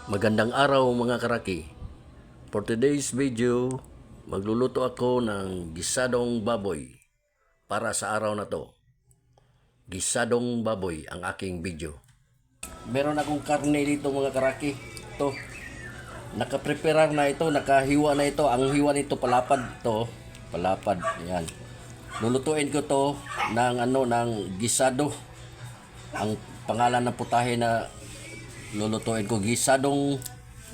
Magandang araw mga karaki. For today's video, magluluto ako ng gisadong baboy para sa araw na to. Gisadong baboy ang aking video. Meron akong karne dito mga karaki. Ito, nakapreparar na ito, nakahiwa na ito. Ang hiwa nito palapad to, palapad. Yan. Lulutuin ko to ng gisado. Ang pangalan ng putahe na lulutuin ko, gisadong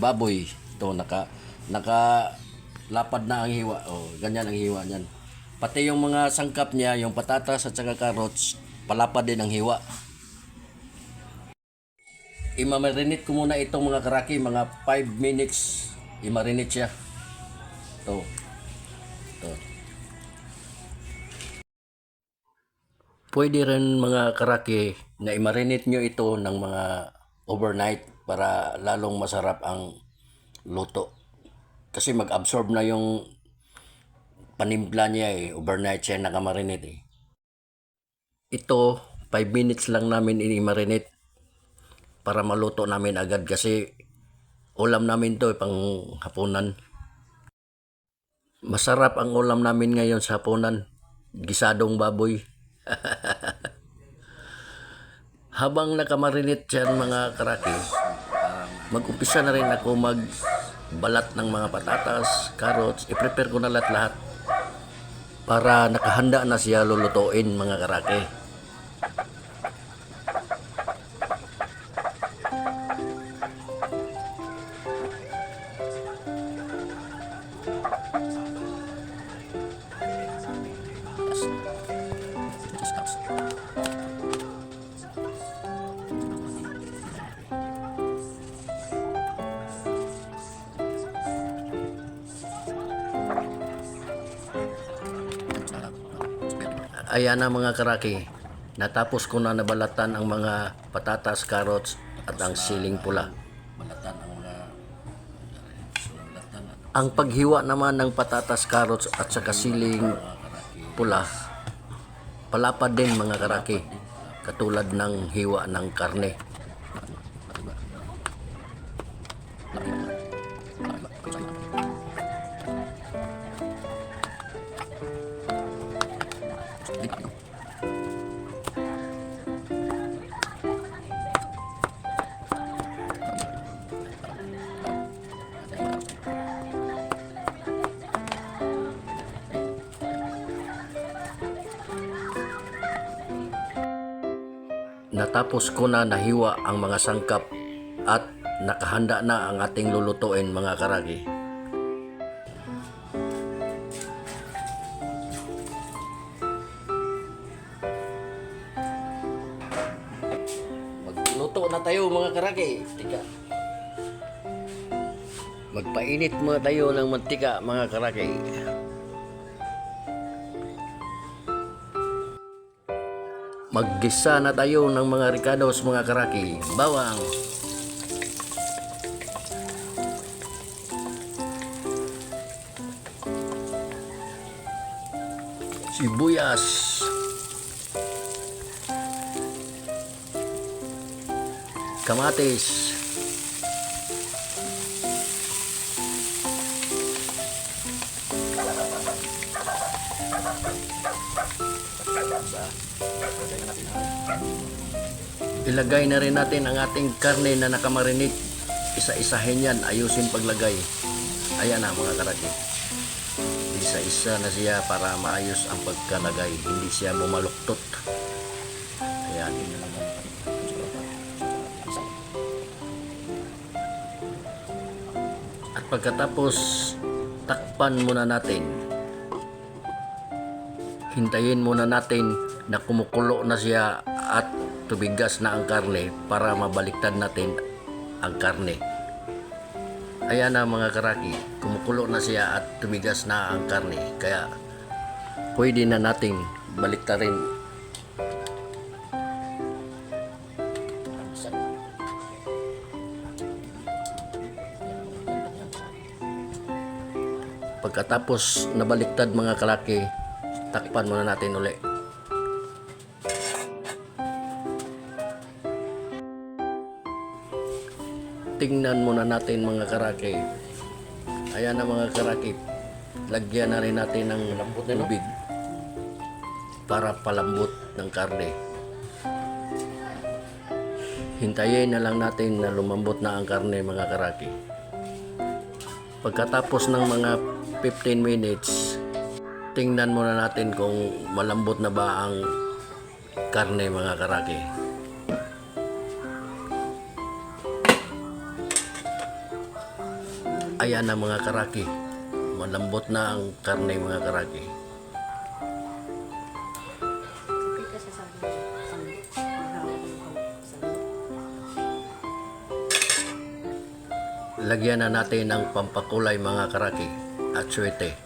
baboy. Ito, naka lapad na ang hiwa. Oh, ganyan ang hiwa niyan. Pati yung mga sangkap niya, yung patatas at saka carrots, palapad din ang hiwa. I-marinate ko muna itong mga karaki, mga 5 minutes. I-marinate siya. Ito. Ito. Pwede rin mga karaki na i-marinate nyo ito ng mga overnight para lalong masarap ang luto. Kasi mag-absorb na yung panimpla niya overnight siya nakamarinate Ito, 5 minutes lang namin i-marinate para maluto namin agad kasi ulam namin to pang hapunan. Masarap ang ulam namin ngayon sa hapunan, gisadong baboy. Habang nakamarinate siya mga karaki, mag-umpisa na rin ako magbalat ng mga patatas, carrots. I-prepare ko na lahat-lahat para nakahanda na siya lulutuin mga karaki. Ayan na mga karaki, natapos ko na nabalatan ang mga patatas, carrots at ang siling pula. Ang paghiwa naman ng patatas, carrots at saka siling pula, palapad din mga karaki, katulad ng hiwa ng karne. Natapos ko na nahiwa ang mga sangkap at nakahanda na ang ating lulutuin mga karagi. Magluto na tayo mga karagi. Tika. Magpainit muna tayo ng mantika mga karagi. Maggisa na tayo ng mga ricados mga karaki. Bawang, sibuyas, kamatis, ilagay na rin natin ang ating karne na nakamarinate. Isa-isahin yan, ayusin paglagay. Ayan na mga karaki, isa-isa na siya para maayos ang pagkalagay, hindi siya bumaluktot. Ayan. At pagkatapos, takpan muna natin. Hintayin muna natin na kumukulo na siya at tubigas na ang karne para mabaliktad natin ang karne. Ayan na mga karaki, kumukulo na siya at tumigas na ang karne, kaya pwede na natin baliktarin. Pagkatapos nabaliktad mga kalaki, takpan muna natin uli. Titingnan muna natin mga karaki. Ayan na mga karaki. Lagyan na rin natin ng tubig para palambot ng karne. Hintayin na lang natin na lumambot na ang karne mga karaki. Pagkatapos ng mga 15 minutes, tingnan muna natin kung malambot na ba ang karne mga karaki. Ayan na mga karaki. Malambot na ang karne mga karaki. Lagyan na natin ng pampakulay mga karaki at suwete.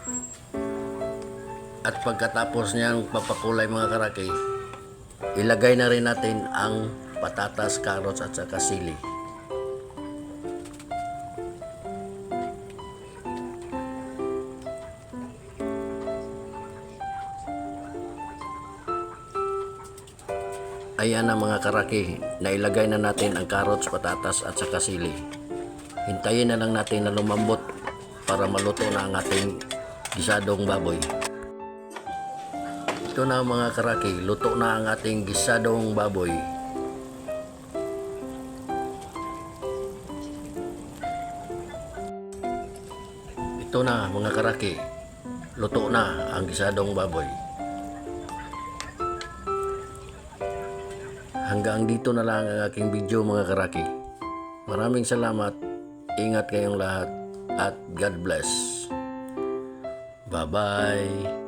At pagkatapos niyang pampakulay mga karaki, ilagay na rin natin ang patatas, carrots at saka sili. Ayan na mga karaki, nailagay na natin ang carrots, patatas at saka sili. Hintayin na lang natin na lumambot para maluto na ang ating gisadong baboy. Ito na mga karaki, luto na ang ating gisadong baboy. Ito na mga karaki, luto na ang gisadong baboy. Hanggang dito na lang ang aking video mga karaki. Maraming salamat, ingat kayong lahat at God bless. Bye-bye.